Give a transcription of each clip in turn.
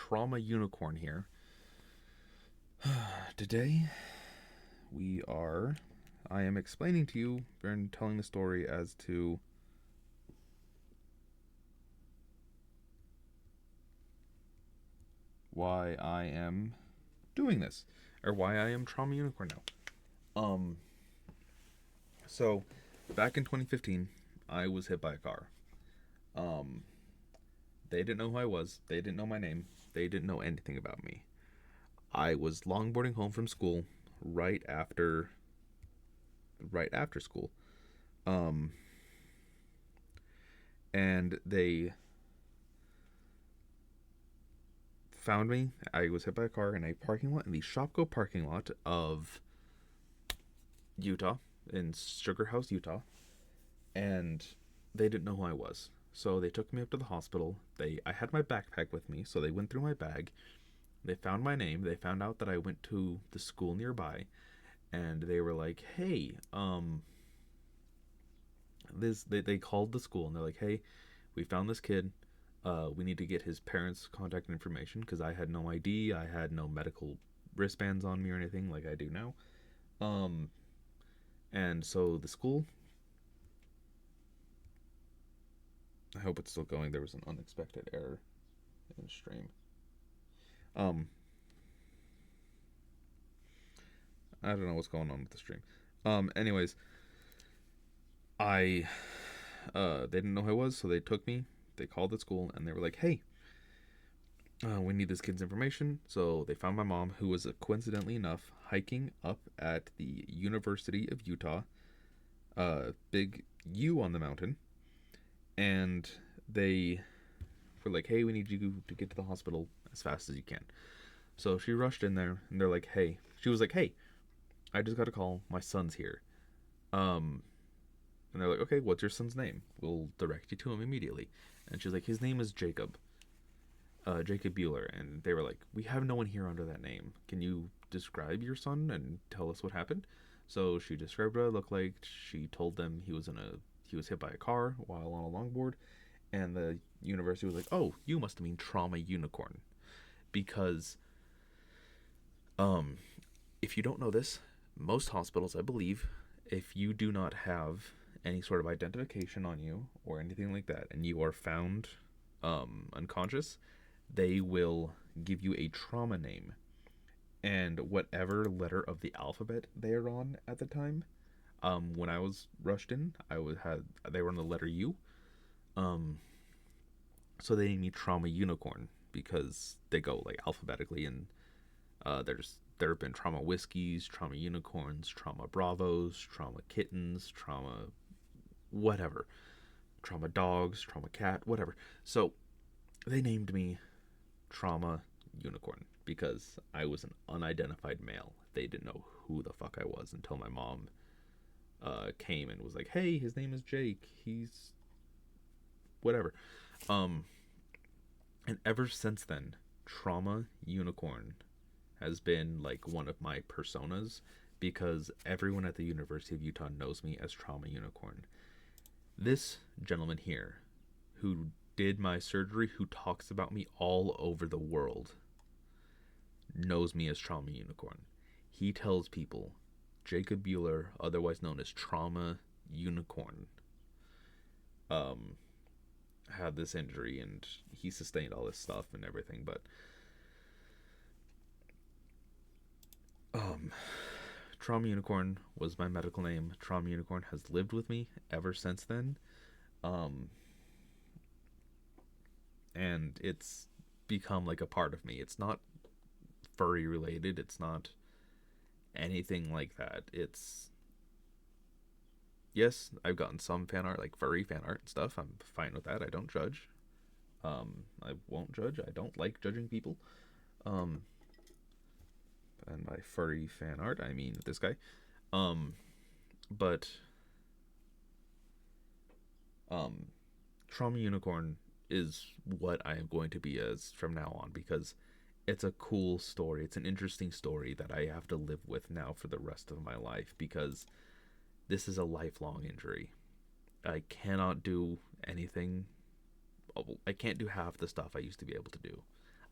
Trauma Unicorn here. Today, I am explaining to you and telling the story as to why I am doing this, or why I am Trauma Unicorn now. So, back in 2015, I was hit by a car. Um, they didn't know who I was, they didn't know my name, they didn't know anything about me. I was longboarding home from school right after right after school. Um, and they found me. I was hit by a car in a parking lot, in the Shopko parking lot of Utah, in Sugar House, Utah, and they didn't know who I was. So they took me up to the hospital. I had my backpack with me, so they went through my bag. They found my name. They found out that I went to the school nearby, and they were like, "Hey, this." They called the school and they're like, "Hey, we found this kid. We need to get his parents' contact information because I had no ID. I had no medical wristbands on me or anything like I do now." Um, and so the school, I hope it's still going. There was an unexpected error in the stream. Um, I don't know what's going on with the stream. Anyways, I they didn't know who I was, so they took me. They called the school and they were like, "Hey, we need this kid's information." So they found my mom, who was coincidentally enough hiking up at the University of Utah, big U on the mountain, and they were like, "Hey, we need you to get to the hospital as fast as you can." So she rushed in there, and they're like, "Hey," she was like, "Hey, I just got a call. My son's here." Um, and they're like, "Okay, what's your son's name? We'll direct you to him immediately." And she's like, "His name is Jacob, Jacob Bueller." And they were like, "We have no one here under that name. Can you describe your son and tell us what happened?" So she described what I looked like. She told them he was hit by a car while on a longboard, and the university was like, "Oh, you must mean Trauma Unicorn," because um, if you don't know this, most hospitals, I believe, if you do not have any sort of identification on you or anything like that, and you are found unconscious, they will give you a trauma name, and whatever letter of the alphabet they are on at the time. When I was rushed in, they were on the letter U. Um, so they named me Trauma Unicorn because they go like alphabetically, and there have been trauma whiskeys, trauma unicorns, trauma bravos, trauma kittens, trauma whatever, trauma dogs, trauma cat, whatever. So they named me Trauma Unicorn because I was an unidentified male. They didn't know who the fuck I was until my mom came and was like, "Hey, his name is Jake. He's whatever." Um, and ever since then, Trauma Unicorn has been like one of my personas because everyone at the University of Utah knows me as Trauma Unicorn. This gentleman here, who did my surgery, who talks about me all over the world, knows me as Trauma Unicorn. He tells people Jacob Bueller, otherwise known as Trauma Unicorn, um, had this injury and he sustained all this stuff and everything. But um, Trauma Unicorn was my medical name. Trauma Unicorn has lived with me ever since then. Um, and it's become like a part of me. It's not furry related. It's not anything like that. It's yes, I've gotten some fan art, like furry fan art and stuff. I'm fine with that. I don't judge. I won't judge. I don't like judging people. Um, and by furry fan art, I mean this guy. Um, but um, Trauma Unicorn is what I am going to be as from now on because it's a cool story. It's an interesting story that I have to live with now for the rest of my life because this is a lifelong injury. I cannot do anything. I can't do half the stuff I used to be able to do.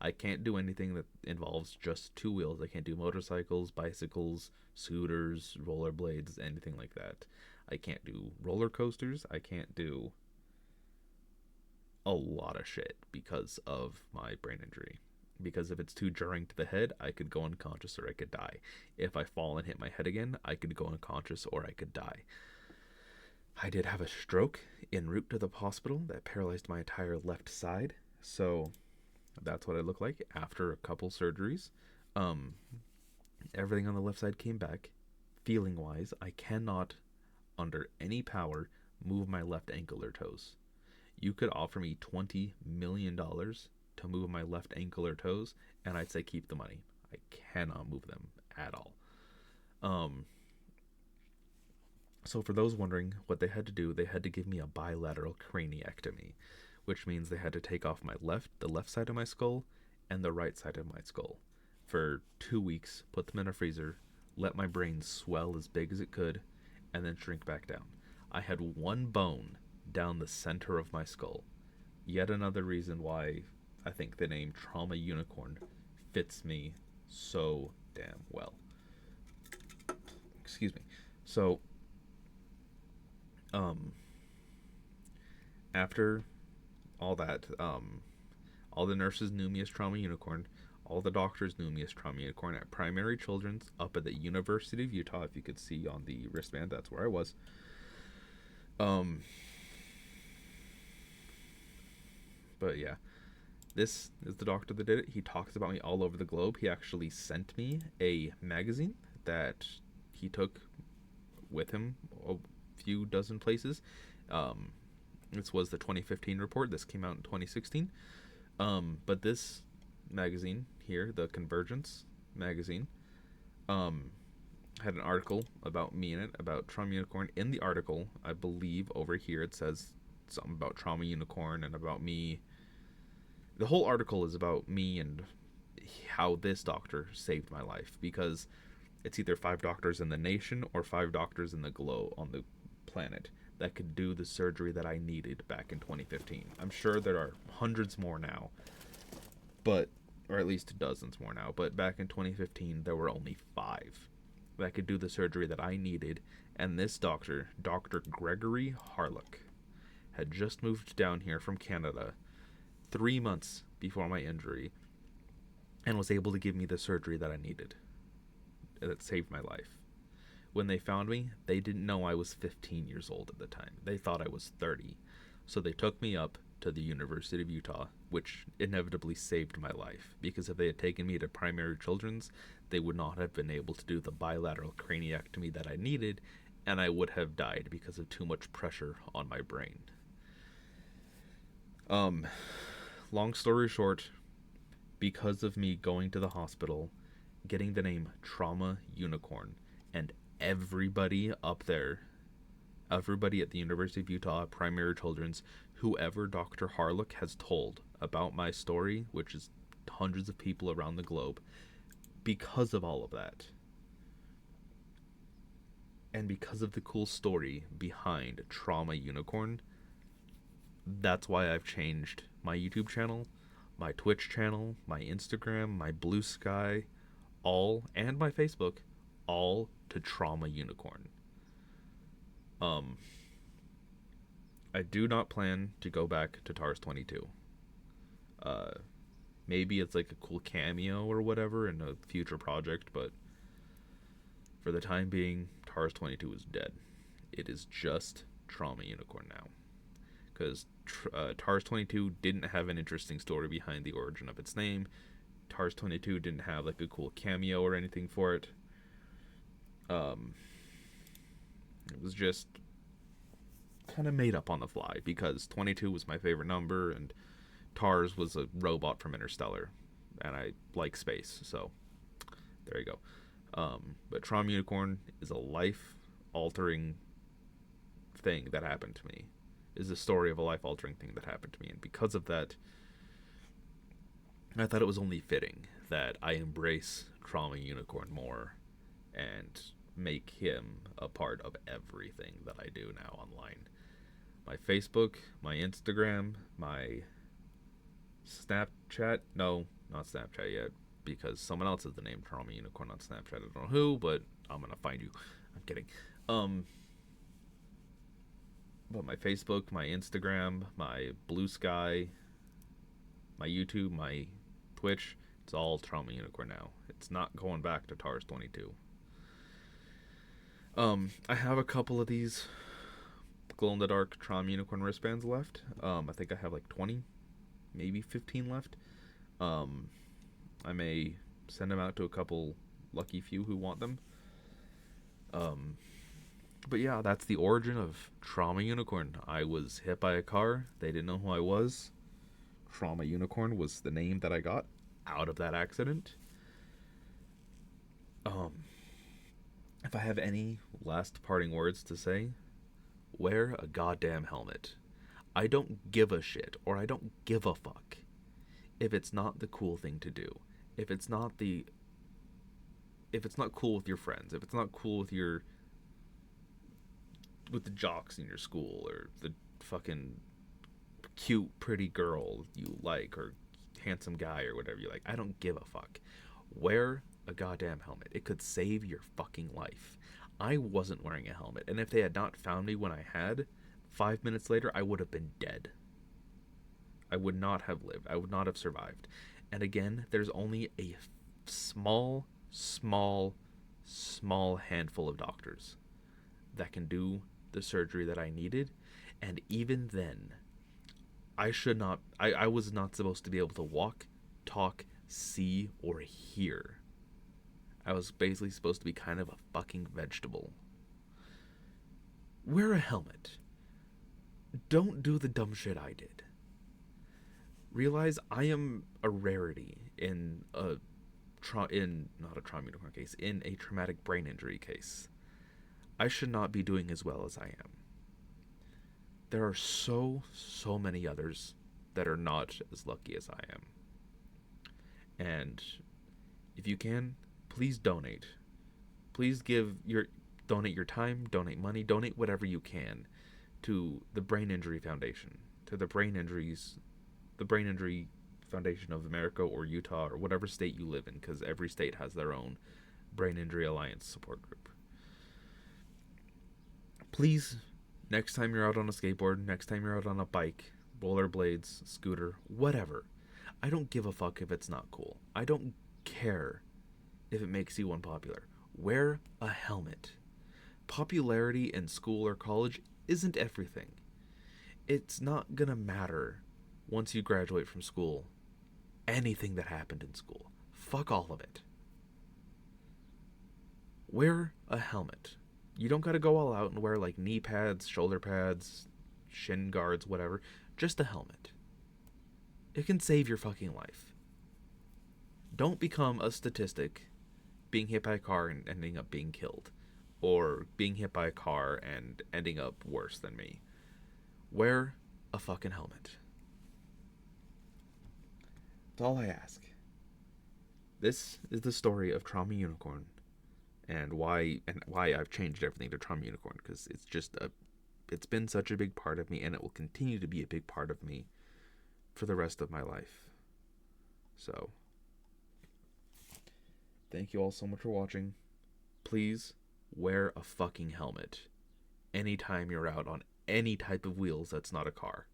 I can't do anything that involves just two wheels. I can't do motorcycles, bicycles, scooters, rollerblades, anything like that. I can't do roller coasters. I can't do a lot of shit because of my brain injury. Because if it's too jarring to the head, I could go unconscious or I could die. If I fall and hit my head again, I could go unconscious or I could die. I did have a stroke en route to the hospital that paralyzed my entire left side. So that's what I look like after a couple surgeries. Everything on the left side came back. Feeling wise, I cannot, under any power, move my left ankle or toes. You could offer me $20 million to move my left ankle or toes, and I'd say keep the money. I cannot move them at all. So for those wondering what they had to do, they had to give me a bilateral craniectomy, which means they had to take off the left side of my skull and the right side of my skull for 2 weeks, put them in a freezer, let my brain swell as big as it could, and then shrink back down. I had one bone down the center of my skull. Yet another reason why I think the name Trauma Unicorn fits me so damn well. Excuse me. So, after all that, all the nurses knew me as Trauma Unicorn. All the doctors knew me as Trauma Unicorn at Primary Children's up at the University of Utah. If you could see on the wristband, that's where I was. But yeah, this is the doctor that did it. He talks about me all over the globe. He actually sent me a magazine that he took with him a few dozen places. This was the 2015 report. This came out in 2016. But this magazine here, the Convergence magazine, had an article about me in it, about Trauma Unicorn. In the article, I believe over here it says something about Trauma Unicorn and about me. The whole article is about me and how this doctor saved my life, because it's either 5 doctors in the nation or 5 doctors in the globe on the planet that could do the surgery that I needed back in 2015. I'm sure there are hundreds more now, but, or at least dozens more now, but back in 2015 there were only 5 that could do the surgery that I needed. And this doctor, Dr. Gregory Harlock, had just moved down here from Canada 3 months before my injury and was able to give me the surgery that I needed. That saved my life. When they found me, they didn't know I was 15 years old at the time. They thought I was 30. So they took me up to the University of Utah, which inevitably saved my life, because if they had taken me to Primary Children's, they would not have been able to do the bilateral craniectomy that I needed, and I would have died because of too much pressure on my brain. Long story short, because of me going to the hospital, getting the name Trauma Unicorn, and everybody up there, everybody at the University of Utah, Primary Children's, whoever Dr. Harlock has told about my story, which is hundreds of people around the globe, because of all of that, and because of the cool story behind Trauma Unicorn, that's why I've changed my YouTube channel, my Twitch channel, my Instagram, my Blue Sky, all, and my Facebook, all to Trauma Unicorn. I do not plan to go back to TARS 22. Maybe it's like a cool cameo or whatever in a future project, but for the time being, TARS 22 is dead. It is just Trauma Unicorn now. Because TARS 22 didn't have an interesting story behind the origin of its name. TARS 22 didn't have like a cool cameo or anything for it. It was just kind of made up on the fly, because 22 was my favorite number and TARS was a robot from Interstellar, and I like space, so there you go. But Trauma Unicorn is a life-altering thing that happened to me. Is the story of a life-altering thing that happened to me, and because of that, I thought it was only fitting that I embrace Trauma Unicorn more and make him a part of everything that I do now online. My Facebook, my Instagram, my Snapchat, no, not Snapchat yet, because someone else has the name Trauma Unicorn on Snapchat. I don't know who, but I'm gonna find you. I'm kidding. But my Facebook, my Instagram, my Blue Sky, my YouTube, my Twitch, it's all Trauma Unicorn now. It's not going back to Tars 22. I have a couple of these glow in the dark Trauma Unicorn wristbands left. I think I have like 20, maybe 15 left. I may send them out to a couple lucky few who want them. But yeah, that's the origin of Trauma Unicorn. I was hit by a car. They didn't know who I was. Trauma Unicorn was the name that I got out of that accident. If I have any last parting words to say, wear a goddamn helmet. I don't give a shit, or I don't give a fuck if it's not the cool thing to do. If it's not cool with your friends, if it's not cool with the jocks in your school, or the fucking cute pretty girl you like, or handsome guy, or whatever you like, I don't give a fuck. Wear a goddamn helmet. It could save your fucking life. I wasn't wearing a helmet, and if they had not found me when I had, 5 minutes later I would have been dead. I would not have lived. I would not have survived. And again, there's only a small handful of doctors that can do the surgery that I needed, and even then, I was not supposed to be able to walk, talk, see, or hear. I was basically supposed to be kind of a fucking vegetable. Wear a helmet. Don't do the dumb shit I did. Realize I am a rarity in not a trauma unicorn case, in a traumatic brain injury case. I should not be doing as well as I am. There are so many others that are not as lucky as I am. And if you can, please donate. Please donate your time, donate money, donate whatever you can to the Brain Injury Foundation, to the Brain Injury Foundation of America or Utah or whatever state you live in, because every state has their own Brain Injury Alliance support group. Please, next time you're out on a skateboard, next time you're out on a bike, rollerblades, scooter, whatever, I don't give a fuck if it's not cool. I don't care if it makes you unpopular. Wear a helmet. Popularity in school or college isn't everything. It's not gonna matter once you graduate from school anything that happened in school. Fuck all of it. Wear a helmet. You don't gotta go all out and wear like knee pads, shoulder pads, shin guards, whatever. Just a helmet. It can save your fucking life. Don't become a statistic being hit by a car and ending up being killed, or being hit by a car and ending up worse than me. Wear a fucking helmet. That's all I ask. This is the story of Trauma Unicorn, and why I've changed everything to Trauma Unicorn, because it's been such a big part of me, and it will continue to be a big part of me for the rest of my life. So, thank you all so much for watching. Please wear a fucking helmet anytime you're out on any type of wheels that's not a car.